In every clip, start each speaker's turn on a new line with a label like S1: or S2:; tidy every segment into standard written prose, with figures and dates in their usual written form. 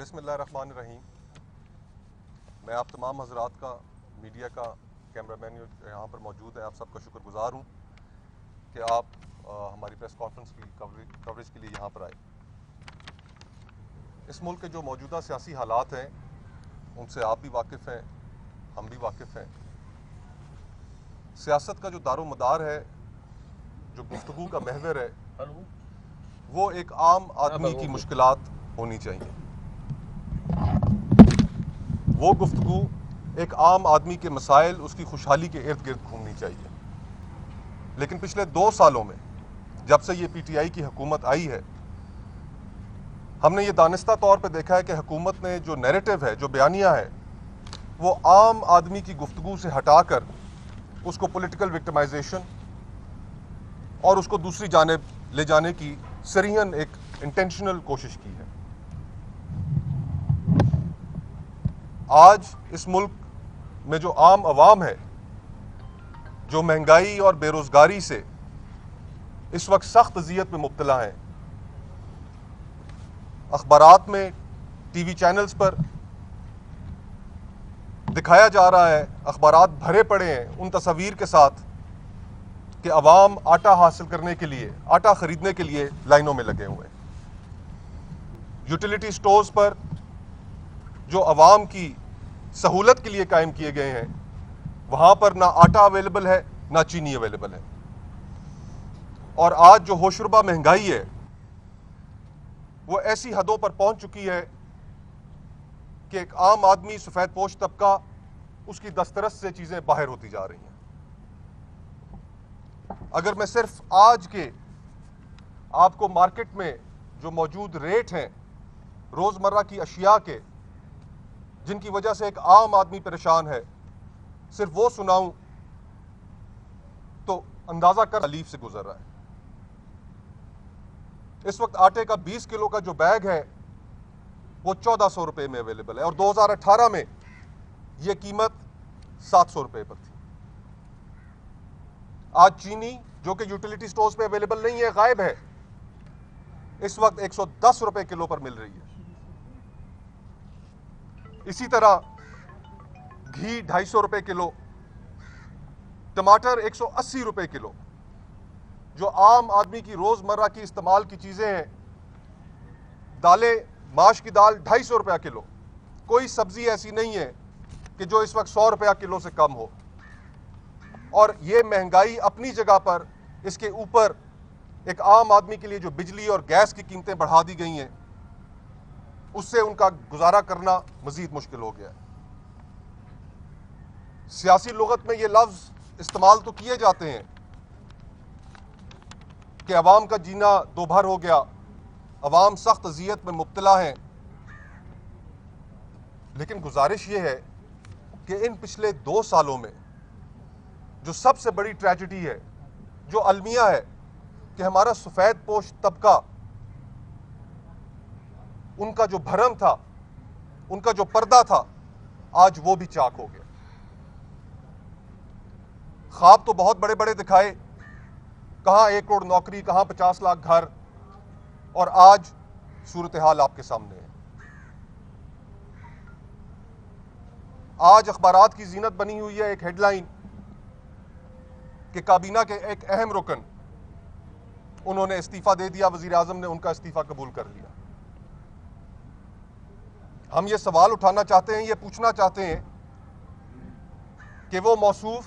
S1: बिस्मिल्लाहिर्रहमानिर्रहीम। मैं आप तमाम हजरात का, मीडिया का, कैमरामैन यहाँ पर मौजूद है, आप सबका शुक्रगुजार हूँ कि आप हमारी प्रेस कॉन्फ्रेंस की कवरेज के लिए यहाँ पर आए। इस मुल्क के जो मौजूदा सियासी हालात हैं उनसे आप भी वाकिफ़ हैं, हम भी वाकिफ़ हैं। सियासत का जो दारोमदार है, जो गुफ्तगू का महवर है, वो एक आम आदमी की मुश्किलात होनी चाहिए। वो गुफ्तगू एक आम आदमी के मसाइल, उसकी खुशहाली के इर्द गिर्द घूमनी चाहिए। लेकिन पिछले 2 सालों में जब से ये PTI की हुकूमत आई है, हमने ये दानिस्ता तौर पे देखा है कि हुकूमत ने जो नैरेटिव है, जो बयानिया है, वो आम आदमी की गुफ्तगू से हटाकर उसको पॉलिटिकल विक्टिमाइजेशन और उसको दूसरी जानिब ले जाने की सरीहन एक इंटेंशनल कोशिश की है। आज इस मुल्क में जो आम अवाम है, जो महंगाई और बेरोजगारी से इस वक्त सख्त अज़ियत में मुब्तला हैं, अखबारात में, TV चैनल्स पर दिखाया जा रहा है, अखबारात भरे पड़े हैं उन तस्वीर के साथ कि अवाम आटा हासिल करने के लिए, आटा खरीदने के लिए लाइनों में लगे हुए हैं। यूटिलिटी स्टोर्स पर जो अवाम की सहूलत के लिए कायम किए गए हैं, वहाँ पर ना आटा अवेलेबल है, ना चीनी अवेलेबल है। और आज जो होशरुबा महंगाई है, वो ऐसी हदों पर पहुँच चुकी है कि एक आम आदमी, सफ़ेद पोश तबका, उसकी दस्तरस से चीज़ें बाहर होती जा रही हैं। अगर मैं सिर्फ आज के आपको मार्केट में जो मौजूद रेट हैं रोज़मर्रा की अशिया के, जिनकी वजह से एक आम आदमी परेशान है, सिर्फ वो सुनाऊं तो अंदाज़ा कर तकलीफ से गुजर रहा है। इस वक्त आटे का 20 किलो का जो बैग है वो 1400 रुपये में अवेलेबल है और 2018 में ये कीमत 700 रुपये पर थी। आज चीनी जो कि यूटिलिटी स्टोर्स पे अवेलेबल नहीं है, गायब है, इस वक्त 110 रुपये किलो पर मिल रही है। इसी तरह घी 250 रुपये किलो, टमाटर 180 रुपये किलो। जो आम आदमी की रोजमर्रा की इस्तेमाल की चीजें हैं, दालें, माश की दाल 250 रुपया किलो। कोई सब्जी ऐसी नहीं है कि जो इस वक्त 100 रुपया किलो से कम हो। और ये महंगाई अपनी जगह पर, इसके ऊपर एक आम आदमी के लिए जो बिजली और गैस की कीमतें बढ़ा दी गई हैं, उससे उनका गुजारा करना मजीद मुश्किल हो गया है। सियासी लुगत में ये लफ्ज इस्तेमाल तो किए जाते हैं कि अवाम का जीना दोभर हो गया, अवाम सख्त अज़ियत में मुब्तला हैं। लेकिन गुजारिश ये है कि इन पिछले 2 सालों में जो सबसे बड़ी ट्रेजेडी है, जो अलमिया है, कि हमारा सफ़ेद पोश तबका, उनका जो भरम था, उनका जो पर्दा था, आज वो भी चाक हो गया। ख्वाब तो बहुत बड़े बड़े दिखाए, कहाँ 1 करोड़ नौकरी, कहाँ 50 लाख घर, और आज सूरत हाल आपके सामने है। आज अखबारात की जीनत बनी हुई है एक हेडलाइन कि काबीना के एक अहम रुकन, उन्होंने इस्तीफा दे दिया, वजीर आजम ने उनका इस्तीफा कबूल कर लिया। हम ये सवाल उठाना चाहते हैं, ये पूछना चाहते हैं कि वो मौसूफ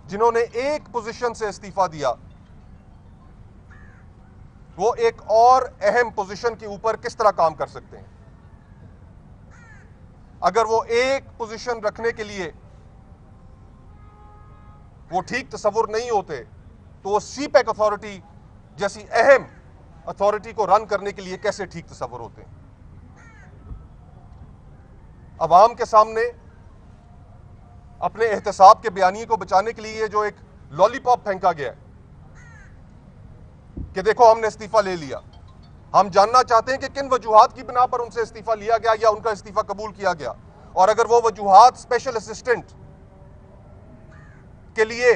S1: जिन्होंने एक पोजीशन से इस्तीफा दिया, वो एक और अहम पोजीशन के ऊपर किस तरह काम कर सकते हैं। अगर वो एक पोजीशन रखने के लिए वो ठीक तस्वुर नहीं होते, तो वो CPEC अथॉरिटी जैसी अहम अथॉरिटी को रन करने के लिए कैसे ठीक तस्वुर होते हैं। अवाम के सामने अपने एहतसाब के बयानी को बचाने के लिए ये जो एक लॉलीपॉप फेंका गया है कि देखो हमने इस्तीफा ले लिया, हम जानना चाहते हैं कि किन वजूहात की बिना पर उनसे इस्तीफा लिया गया या उनका इस्तीफा कबूल किया गया। और अगर वो वजूहात स्पेशल असिस्टेंट के लिए,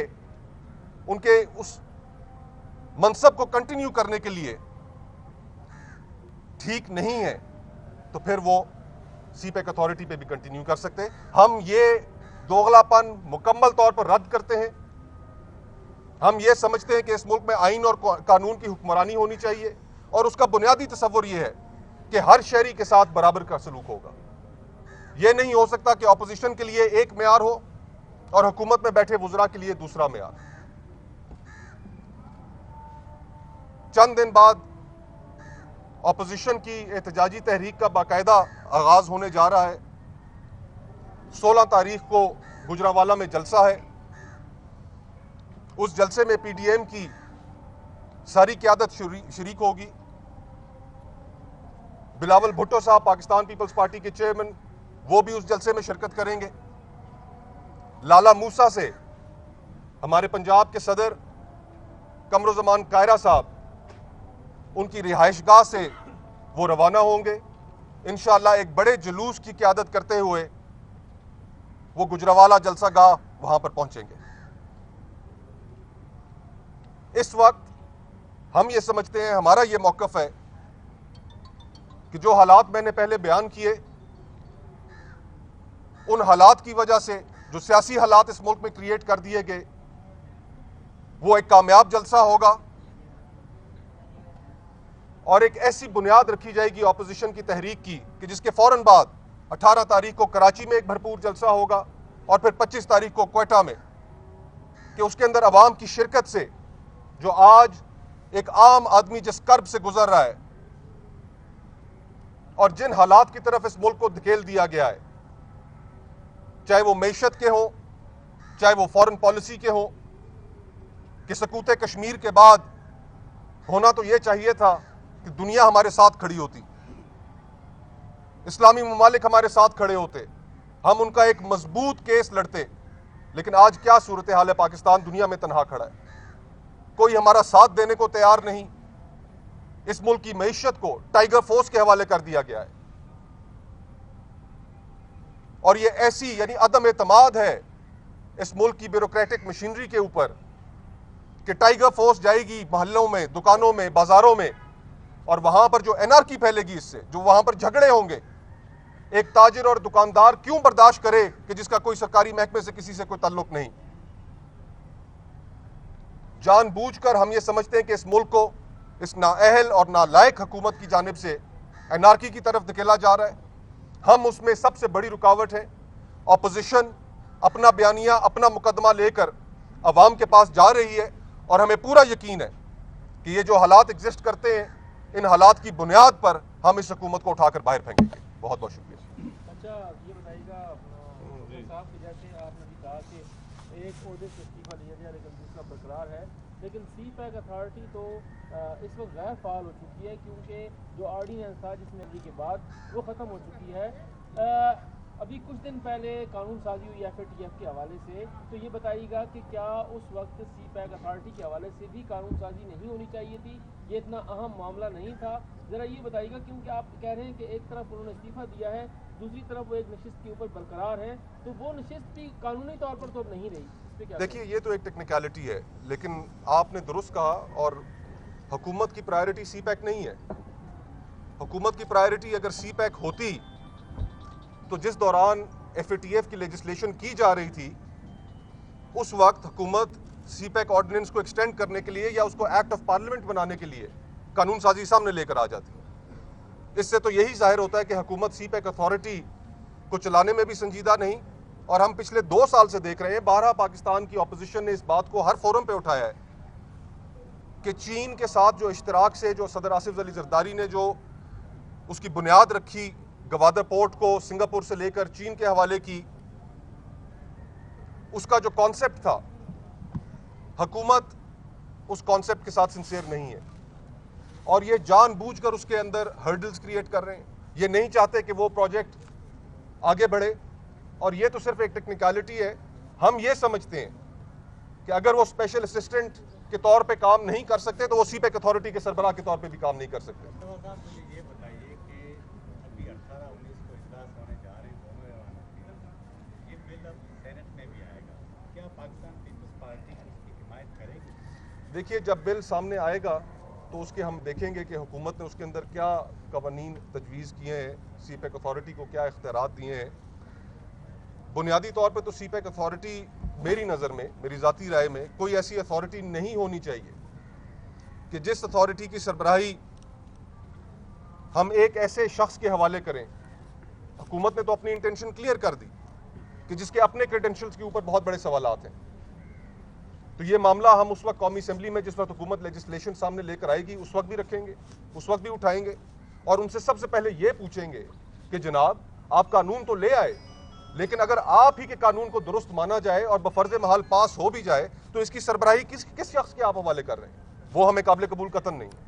S1: उनके उस मनसब को कंटिन्यू करने के लिए ठीक नहीं है, तो फिर वो सीपैक अथॉरिटी पे भी कंटिन्यू कर सकते हैं। हम ये दोगलापन मुकम्मल तौर पर रद्द करते हैं। हम ये समझते हैं कि इस मुल्क में आइन और कानून की हुक्मरानी होनी चाहिए और उसका बुनियादी तसव्वुर यह है कि हर शहरी के साथ बराबर का सलूक होगा। यह नहीं हो सकता कि ऑपोजिशन के लिए एक मेयार हो और हुकूमत में बैठे वुज़रा के लिए दूसरा मेयार। चंद दिन बाद ऑपोजिशन की एहतजाजी तहरीक का बाकायदा आगाज होने जा रहा है। 16 तारीख को गुजरांवाला में जलसा है। उस जलसे में पीडीएम की सारी क़यादत शरीक होगी। बिलावल भुट्टो साहब पाकिस्तान पीपल्स पार्टी के चेयरमैन, वो भी उस जलसे में शिरकत करेंगे। लाला मूसा से हमारे पंजाब के सदर कमरुज़्ज़मान कायरा साहब, उनकी रिहाइशगाह से वो रवाना होंगे। इंशाअल्लाह एक बड़े जुलूस की क़यादत करते हुए वो गुजरांवाला जलसागाह वहां पर पहुंचेंगे। इस वक्त हम ये समझते हैं, हमारा ये मौक़िफ़ है कि जो हालात मैंने पहले बयान किए, उन हालात की वजह से जो सियासी हालात इस मुल्क में क्रिएट कर दिए गए, वो एक कामयाब जलसा होगा और एक ऐसी बुनियाद रखी जाएगी ऑपोजिशन की तहरीक की कि जिसके फौरन बाद 18 तारीख को कराची में एक भरपूर जलसा होगा और फिर 25 तारीख को क्वेटा में, कि उसके अंदर अवाम की शिरकत से जो आज एक आम आदमी जिस कर्ब से गुजर रहा है और जिन हालात की तरफ इस मुल्क को धकेल दिया गया है, चाहे वो मईशत के हों, चाहे वो फॉरेन पॉलिसी के हों, कि सकूत कश्मीर के बाद होना तो ये चाहिए था कि दुनिया हमारे साथ खड़ी होती, इस्लामी ममालिक हमारे साथ खड़े होते, हम उनका एक मजबूत केस लड़ते। लेकिन आज क्या सूरत हाल है? पाकिस्तान दुनिया में तनहा खड़ा है, कोई हमारा साथ देने को तैयार नहीं। इस मुल्क की मईशत को टाइगर फोर्स के हवाले कर दिया गया है और ये ऐसी यानी अदम एतमाद है इस मुल्क की ब्यूरोक्रेटिक मशीनरी के ऊपर कि टाइगर फोर्स जाएगी मोहल्लों में, दुकानों में, बाजारों में और वहां पर जो एनआरकी फैलेगी, इससे जो वहां पर झगड़े होंगे, एक ताजिर और दुकानदार क्यों बर्दाश्त करे कि जिसका कोई सरकारी महकमे से किसी से कोई ताल्लुक नहीं। जानबूझकर हम ये समझते हैं कि इस मुल्क को इस नाअहल और नालायक हुकूमत की जानिब से एनआरकी की तरफ धकेला जा रहा है। हम उसमें सबसे बड़ी रुकावट है। ऑपोजिशन अपना बयानिया, अपना मुकदमा लेकर अवाम के पास जा रही है और हमें पूरा यकीन है कि ये जो हालात एग्जिस्ट करते हैं, इन हालात की बुनियाद पर हम इस हुकूमत को उठाकर बाहर फेंकेंगे। बहुत बहुत शुक्रिया।
S2: अच्छा, ये बताइएगा साहब कि जैसे आपने भी कहा कि एक ओहदे से इस्तीफा लिया गया लेकिन दूसरा बरकरार है, लेकिन सीपैक अथॉरिटी तो इस वक्त गैर फाल हो चुकी है क्योंकि जो ऑर्डिनेंस था जिसमें अभी के बाद वो ख़त्म हो चुकी है। अभी कुछ दिन पहले कानून साजी हुई FATF के हवाले से, तो ये बताइएगा कि क्या उस वक्त सीपैक अथॉरिटी के हवाले से भी कानून साजी नहीं होनी चाहिए थी? ये इतना अहम मामला नहीं था? ज़रा ये बताइएगा, क्योंकि आप कह रहे हैं कि एक तरफ उन्होंने इस्तीफ़ा दिया है, दूसरी तरफ वो एक नशिस्त के ऊपर बरकरार है, तो वो नशिस्त भी कानूनी तौर पर तो अब नहीं रही।
S1: देखिए, ये तो एक टेक्निकलिटी है, लेकिन आपने दुरुस्त कहा और हुकूमत की प्रायोरिटी सीपैक नहीं है। हुकूमत की प्रायोरिटी अगर सीपैक होती तो जिस दौरान FATF की लेजिस्लेशन की जा रही थी, उस वक्त हुकूमत सीपैक ऑर्डिनेंस को एक्सटेंड करने के लिए या उसको एक्ट ऑफ पार्लियामेंट बनाने के लिए कानून साजी सामने लेकर आ जाती। इससे तो यही जाहिर होता है कि हुकूमत सीपैक अथॉरिटी को चलाने में भी संजीदा नहीं। और हम पिछले 2 साल से देख रहे हैं, 12 पाकिस्तान की ऑपोजिशन ने इस बात को हर फोरम पे उठाया है कि चीन के साथ जो इश्तराक से जो सदर आसिफ अली जरदारी ने जो उसकी बुनियाद रखी, गवादर पोर्ट को सिंगापुर से लेकर चीन के हवाले की, उसका जो कॉन्सेप्ट था, हुकूमत उस कॉन्सेप्ट के साथ सिंसियर नहीं है और ये जानबूझकर उसके अंदर हर्डल्स क्रिएट कर रहे हैं। ये नहीं चाहते कि वो प्रोजेक्ट आगे बढ़े और ये तो सिर्फ एक टेक्निकलिटी है। हम ये समझते हैं कि अगर वो स्पेशल असिस्टेंट के तौर पे काम नहीं कर सकते तो वो सीपैक अथॉरिटी के सरबराह के तौर पे भी काम नहीं कर सकते।
S3: ये बताइए कि अभी 18-19 को इजलास होने जा रहे हैं दोनों ऐवानों के, ये बिल अब सेनेट में भी आएगा, क्या पाकिस्तान पीपल्स पार्टी उसकी हिमायत करेगी?
S1: देखिए, जब बिल सामने आएगा तो उसके हम देखेंगे कि हुकूमत ने उसके अंदर क्या कवानीन तजवीज़ किए हैं, सीपैक अथॉरिटी को क्या इख्तियारात दिए हैं। बुनियादी तौर पर तो सीपैक अथॉरिटी मेरी नज़र में, मेरी ज़ाती राय में, कोई ऐसी अथॉरिटी नहीं होनी चाहिए कि जिस अथॉरिटी की सरबराही हम एक ऐसे शख्स के हवाले करें। हुकूमत ने तो अपनी इंटेंशन क्लियर कर दी कि जिसके अपने क्रेडेंशियल्स के ऊपर बहुत बड़े सवालात हैं। तो ये मामला हम उस वक्त कौमी असेंबली में जिस वक्त हुकूमत लेजिस्लेशन सामने लेकर आएगी उस वक्त भी रखेंगे, उस वक्त भी उठाएंगे और उनसे सबसे पहले ये पूछेंगे कि जनाब आप कानून तो ले आए, लेकिन अगर आप ही के कानून को दुरुस्त माना जाए और बफर्ज महल पास हो भी जाए तो इसकी सरबराही किस शख्स के आप हवाले कर रहे हैं, वो हमें काबिल कबूल कतन नहीं है।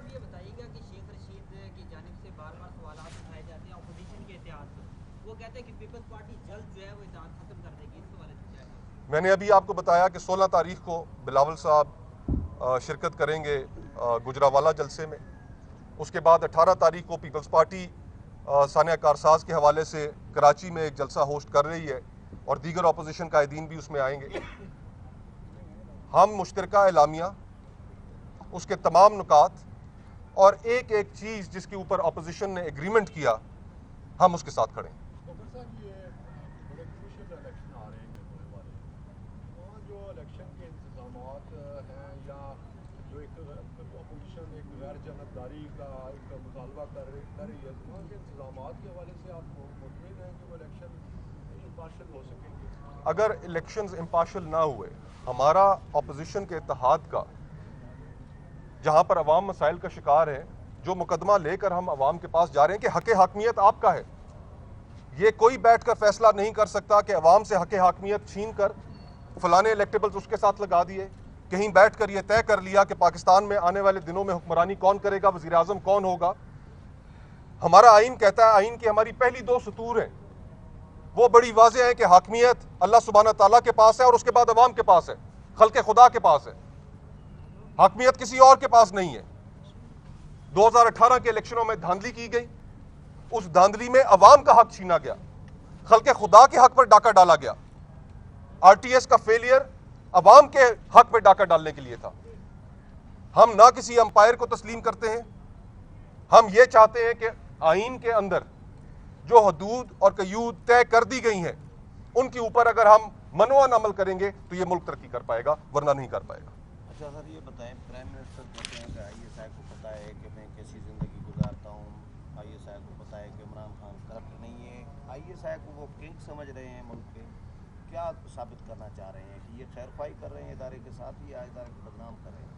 S4: ये बताइएगा कि शेख रशीद की जानिब से बार-बार सवाल उठाए जाते हैं अपोजिशन के इत्तेहाद पर, वो कहते हैं कि पीपल्स पार्टी जल्द जो है वो इत्तेहाद खत्म कर देगी। इस हवाले से क्या है?
S1: मैंने अभी आपको बताया कि 16 तारीख को बिलावल साहब शिरकत करेंगे गुजरावाला जलसे में। उसके बाद 18 तारीख को पीपल्स पार्टी सानिया कारसाज के हवाले से कराची में एक जलसा होस्ट कर रही है और दीगर अपोजिशन कायदीन भी उसमें आएंगे। हम मुश्तरका एलामिया, उसके तमाम नुकात और एक एक चीज़ जिसके ऊपर अपोजिशन ने एग्रीमेंट किया, हम उसके साथ खड़े हैं।
S5: जो इलेक्शन के इंतजामात हैं या जो एक अपोजिशन एक गैर जानबदारी का एक मुतालबा कर रही है, वहाँ के इंतजामात के हवाले से आप मुतमिन हैं कि वो इलेक्शन इम्पार्शल हो सकेंगे?
S1: अगर इलेक्शंस इम्पार्शल ना हुए, हमारा अपोजिशन के इत्तेहाद का जहाँ पर अवाम मसाइल का शिकार है, जो मुकदमा लेकर हम अवाम के पास जा रहे हैं कि हक़ हाकमियत आपका है, ये कोई बैठ कर फैसला नहीं कर सकता कि अवाम से हक़ हाकमियत छीन कर फलाने इलेक्टेबल्स उसके साथ लगा दिए। कहीं बैठ कर यह तय कर लिया कि पाकिस्तान में आने वाले दिनों में हुक्मरानी कौन करेगा, वज़ीर आज़म कौन होगा। हमारा आइन कहता है, आइन की हमारी पहली 2 सतूर हैं, वो बड़ी वाज़ेह है कि हाकमियत अल्लाह सुब्हाना ताला के पास है और उसके बाद अवाम के पास है, खल्क़े खुदा के पास है, हाकमियत किसी और के पास नहीं है। 2018 के इलेक्शनों में धांधली की गई, उस धांधली में अवाम का हक छीना गया, खल्क़े खुदा के हक पर डाका डाला गया। आरटीएस का फेलियर अवाम के हक पर डाका डालने के लिए था। हम ना किसी अंपायर को तस्लीम करते हैं, हम ये चाहते हैं कि आइन के अंदर जो हदूद और कयूद तय कर दी गई हैं उनके ऊपर अगर हम मनोअन अमल करेंगे तो ये मुल्क तरक्की कर पाएगा, वरना नहीं कर पाएगा।
S6: अच्छा सर, ये बताएं, प्राइम मिनिस्टर कहते हैं कि आईएसआई को पता है कि मैं कैसी ज़िंदगी गुजारता हूँ, आईएसआई को पता है कि इमरान खान करप्ट नहीं है, आईएसआई को वो किंग समझ रहे हैं मुल्क के, क्या साबित करना चाह रहे हैं कि ये खैरख्वाही कर रहे हैं इदारे के साथ ही या इदारे को बदनाम कर रहे हैं?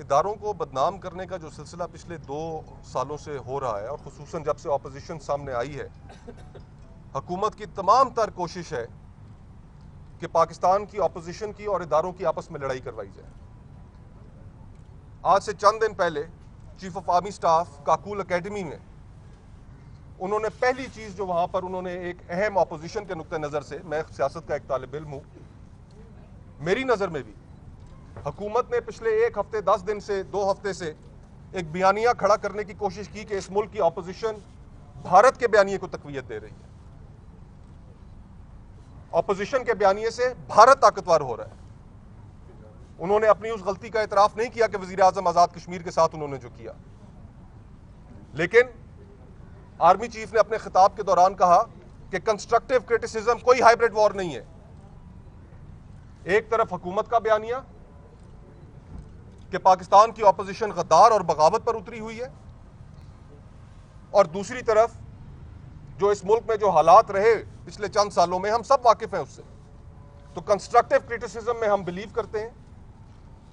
S1: इदारों को बदनाम करने का जो सिलसिला पिछले 2 सालों से हो रहा है और ख़ुसूसन जब से अपोजिशन सामने आई है, हुकूमत की तमाम तर कोशिश है कि पाकिस्तान की अपोजिशन की और इदारों की आपस में लड़ाई करवाई जाए। आज से चंद दिन पहले chief of army staff Kakul academy में उन्होंने पहली चीज़ जो वहाँ पर उन्होंने एक अहम अपोजिशन के नुक्ते नज़र से, मैं सियासत का एक तालिब इल्म हूँ, मेरी नज़र में भी हुकूमत ने पिछले 1 हफ्ते 10 दिन से 2 हफ्ते से एक बयानिया खड़ा करने की कोशिश की कि इस मुल्क की अपोजिशन भारत के बयानिए को तक़वियत दे रही है। अपोजिशन के बयानिए से भारत ताकतवर हो रहा है। उन्होंने अपनी उस गलती का एतराफ़ नहीं किया कि वज़ीर आज़म आज़ाद कश्मीर के साथ उन्होंने जो किया, लेकिन आर्मी चीफ ने अपने खिताब के दौरान कहा कि कंस्ट्रक्टिव क्रिटिसिज्म कोई हाइब्रिड वॉर नहीं है। एक तरफ हुकूमत का बयानिया कि पाकिस्तान की अपोजिशन गद्दार और बगावत पर उतरी हुई है, और दूसरी तरफ जो इस मुल्क में जो हालात रहे पिछले चंद सालों में, हम सब वाकिफ हैं उससे। तो कंस्ट्रक्टिव क्रिटिसिज्म में हम बिलीव करते हैं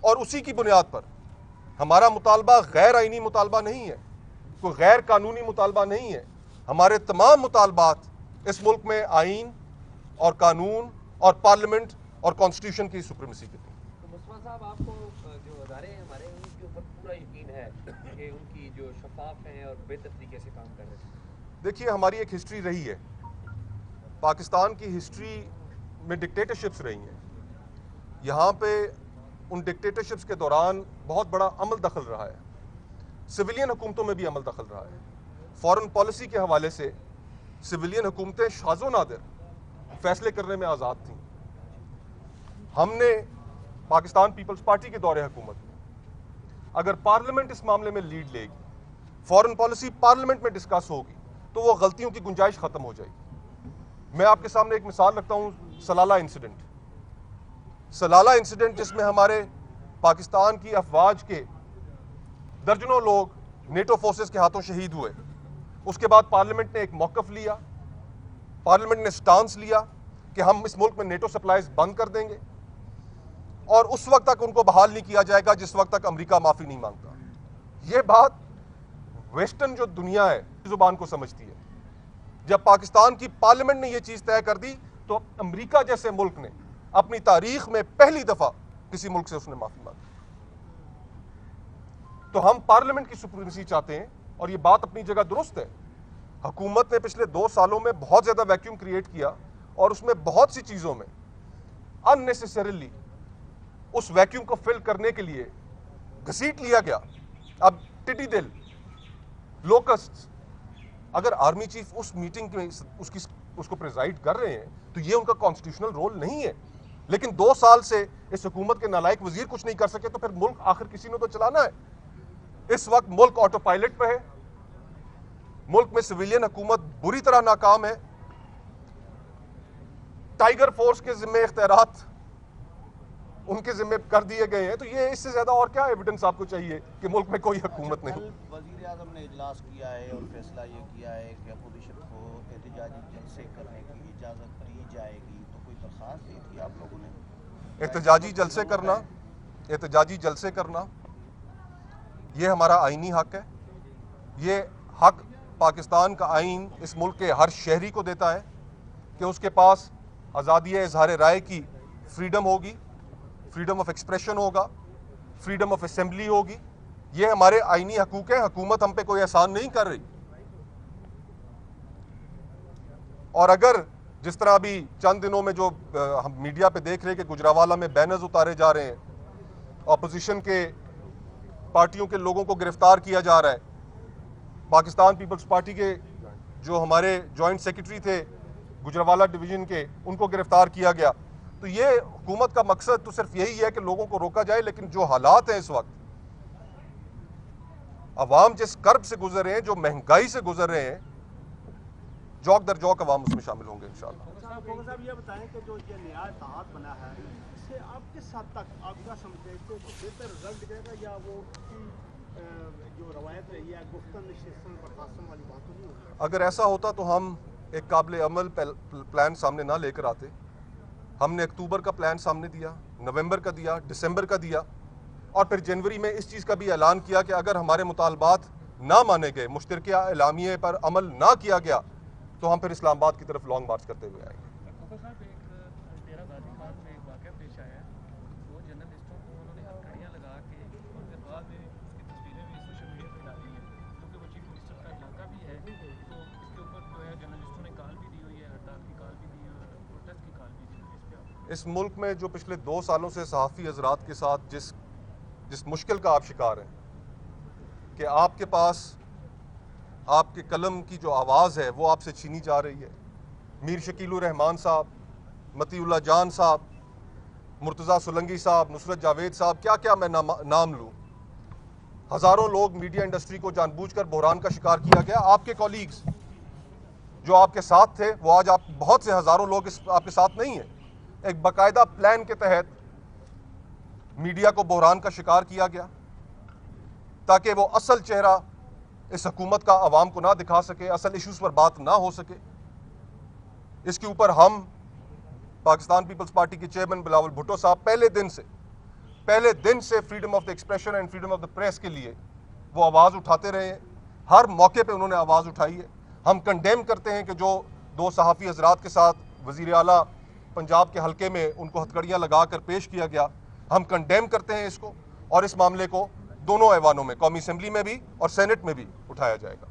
S1: और उसी की बुनियाद पर हमारा मुतालबा गैर आइनी मुतालबा नहीं है, कोई गैर कानूनी मुतालबा नहीं है। हमारे तमाम मुतालबात इस मुल्क में आइन और कानून और पार्लियामेंट और कॉन्स्टिट्यूशन की सुप्रीमेसी के लिए।
S2: तो मुस्तफा साहब, आपको जो अदारे हैं हमारे, उनके ऊपर पूरा यकीन है कि उनकी जो शफाफ हैं और बेहतर तरीके से काम कर रहे हैं?
S1: देखिए, हमारी एक हिस्ट्री रही है, पाकिस्तान की हिस्ट्री में डिक्टेटरशिप्स रही हैं। यहाँ पे उन डिक्टेटरशिप्स के दौरान बहुत बड़ा अमल दखल रहा है, सिविलियन हुकूमतों में भी अमल दखल रहा है। फॉरेन पॉलिसी के हवाले से सिविलियन हुकूमतें शाज़ो नादिर फैसले करने में आज़ाद थीं। हमने पाकिस्तान पीपल्स पार्टी के दौरे हुकूमत में अगर पार्लियामेंट इस मामले में लीड लेगी, फॉरेन पॉलिसी पार्लियामेंट में डिस्कस होगी, तो वो गलतियों की गुंजाइश खत्म हो जाएगी। मैं आपके सामने एक मिसाल रखता हूं, सलाला इंसिडेंट। सलाला इंसिडेंट जिसमें हमारे पाकिस्तान की अफवाज के दर्जनों लोग नेटो फोर्सेस के हाथों शहीद हुए। उसके बाद पार्लियामेंट ने एक मौकफ लिया, पार्लियामेंट ने स्टांस लिया कि हम इस मुल्क में नेटो सप्लाईज बंद कर देंगे और उस वक्त तक उनको बहाल नहीं किया जाएगा जिस वक्त तक अमेरिका माफी नहीं मांगता। यह बात वेस्टर्न जो दुनिया है जुबान को समझती है। जब पाकिस्तान की पार्लियामेंट ने यह चीज तय कर दी तो अमेरिका जैसे मुल्क ने अपनी तारीख में पहली दफा किसी मुल्क से उसने माफी मांगी। तो हम पार्लियामेंट की सुप्रीमेसी चाहते हैं और यह बात अपनी जगह दुरुस्त है। हुकूमत ने पिछले 2 सालों में बहुत ज्यादा वैक्यूम क्रिएट किया और उसमें बहुत सी चीजों में अननेसेसरीली उस वैक्यूम को फिल करने के लिए घसीट लिया गया। अब टिड्डी दिल, लोकस्ट, अगर आर्मी चीफ उस मीटिंग में उसको प्रिजाइड कर रहे हैं तो ये उनका कॉन्स्टिट्यूशनल रोल नहीं है। लेकिन 2 साल से इस हुकूमत के नालायक वजीर कुछ नहीं कर सके तो फिर मुल्क आखिर किसी ने तो चलाना है। इस वक्त मुल्क ऑटो पायलट पे है, मुल्क में सिविलियन हुकूमत बुरी तरह नाकाम है, टाइगर फोर्स के जिम्मे इख्तियारात उनके जिम्मे कर दिए गए हैं। तो ये इससे ज्यादा और क्या एविडेंस आपको चाहिए कि मुल्क में कोई हुकूमत नहीं।
S6: वजीर आजम ने इजलास किया है और फैसला ये किया है कि अपोजिशन को एहतजाजी जलसे करने की इजाज़त दी जाएगी, तो कोई दरख्वास्त दी थी आप लोगों ने?
S1: एहतजाजी जलसे करना ये हमारा आईनी हक है। ये हक पाकिस्तान का आइन इस मुल्क के हर शहरी को देता है कि उसके पास आज़ादी इजहार राय की फ्रीडम होगी, फ्रीडम ऑफ एक्सप्रेशन होगा, फ्रीडम ऑफ असेंबली होगी। ये हमारे आईनी हकूक हैं। हुकूमत हम पे कोई एहसान नहीं कर रही। और अगर जिस तरह अभी चंद दिनों में जो हम मीडिया पे देख रहे हैं कि गुजरावाला में बैनर्स उतारे जा रहे हैं, ऑपोजिशन के पार्टियों के लोगों को गिरफ्तार किया जा रहा है, पाकिस्तान पीपल्स पार्टी के जो हमारे जॉइंट सेक्रेटरी थे गुजरावाला डिवीजन के, उनको गिरफ्तार किया गया। तो ये हुकूमत का मकसद तो सिर्फ यही है कि लोगों को रोका जाए। लेकिन जो हालात हैं इस वक्त, अवाम जिस कर्ब से गुजर रहे हैं, जो महंगाई से गुजर रहे हैं, जौक दर जौक अवाम उसमें शामिल होंगे इंशाअल्लाह।
S7: साहब ये बताएं कि जो ये नया इत्तेहाद बना है इससे आप किस हद तक आपका समझते हैं कि बेहतर रिजल्ट देगा या वो जो रवायत रही है गुफ्तन नशिस्तन बर्खास्तन वाली बात तो नहीं होगी?
S1: अगर ऐसा होता तो हम एक काबिल अमल प्लान सामने ना लेकर आते। हमने अक्टूबर का प्लान सामने दिया, नवंबर का दिया, दिसंबर का दिया और फिर जनवरी में इस चीज़ का भी ऐलान किया कि अगर हमारे मुतालबात ना माने गए, मुश्तरका एलामिये पर अमल ना किया गया तो हम फिर इस्लामाबाद की तरफ लॉन्ग मार्च करते हुए आएंगे।
S2: डॉक्टर साहब, एक डेरा गाजी खान में एक वाक़या पेश आया है। 2 जर्नलिस्टों को उन्होंने हथकड़ियाँ लगा के और फिर बाद में उसकी तस्वीरें भी सोशल मीडिया पर डाली हैं, क्योंकि वो चीफ मिनिस्टर का इलाका भी है। तो इसके ऊपर जो है जर्नलिस्टों ने कॉल भी दी हुई है, हड़ताल की कॉल भी दी है और प्रोटेस्ट की कॉल भी दी हुई है। इस पर
S1: इस मुल्क में जो पिछले 2 सालों से सहाफ़ी हजरात के साथ जिस मुश्किल का आप शिकार हैं कि आपके पास आपके कलम की जो आवाज़ है वो आपसे छीनी जा रही है। मीर शकीलुर रहमान साहब, मतीउल्लाह जान साहब, मुर्तज़ा सुलंगी साहब, नुसरत जावेद साहब, क्या क्या मैं नाम लूँ। हज़ारों लोग मीडिया इंडस्ट्री को जानबूझकर बहरान का शिकार किया गया। आपके कॉलीग्स जो आपके साथ थे वो आज आप बहुत से हज़ारों लोग आपके साथ नहीं हैं। एक बाकायदा प्लान के तहत मीडिया को बहरान का शिकार किया गया ताकि वो असल चेहरा इस हुकूमत का आवाम को ना दिखा सके, असल इश्यूज पर बात ना हो सके। इसके ऊपर हम पाकिस्तान पीपल्स पार्टी के चेयरमैन बिलावल भुट्टो साहब पहले दिन से freedom of the expression and freedom of the press के लिए वो आवाज़ उठाते रहे हैं। हर मौके पे उन्होंने आवाज़ उठाई है। हम कंडेम करते हैं कि जो 2 सहाफ़ी हजरात के साथ वज़ीर आला पंजाब के हल्के में उनको हथकड़ियाँ लगा कर पेश किया गया, हम कंडेम करते हैं इसको और इस मामले को दोनों ऐवानों में, कौमी असेंबली में भी और सेनेट में भी उठाया जाएगा।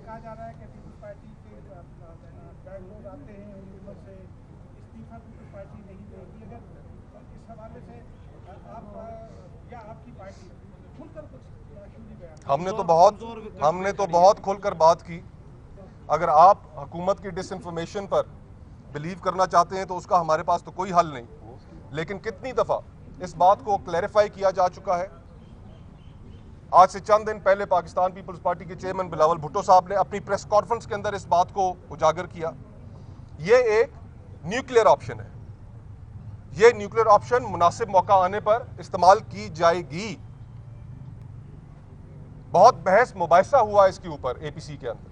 S7: कहा जा रहा है कि पीपल्स पार्टी के लोग आते हैं उनमें से इस्तीफा पीपल्स पार्टी नहीं देगी। अगर इस हवाले से आप या आपकी पार्टी खुलकर कुछ
S1: हमने तो बहुत खुलकर बात की। अगर आप हुकूमत की डिसइंफॉर्मेशन पर बिलीव करना चाहते हैं तो उसका हमारे पास तो कोई हल नहीं, लेकिन कितनी दफ़ा इस बात को क्लैरिफाई किया जा चुका है। आज से चंद दिन पहले पाकिस्तान पीपल्स पार्टी के चेयरमैन बिलावल भुट्टो साहब ने अपनी प्रेस कॉन्फ्रेंस के अंदर इस बात को उजागर किया। ये एक न्यूक्लियर ऑप्शन है, ये न्यूक्लियर ऑप्शन मुनासिब मौका आने पर इस्तेमाल की जाएगी। बहुत बहस मुबाहिसा हुआ इसके ऊपर एपीसी के अंदर,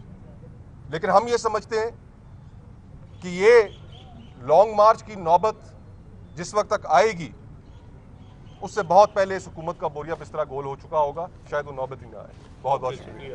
S1: लेकिन हम ये समझते हैं कि ये लॉन्ग मार्च की नौबत जिस वक्त तक आएगी उससे बहुत पहले इस हुकूमत का बोरिया बिस्तरा गोल हो चुका होगा, शायद वो नौबत ही ना आए। बहुत बहुत शुक्रिया।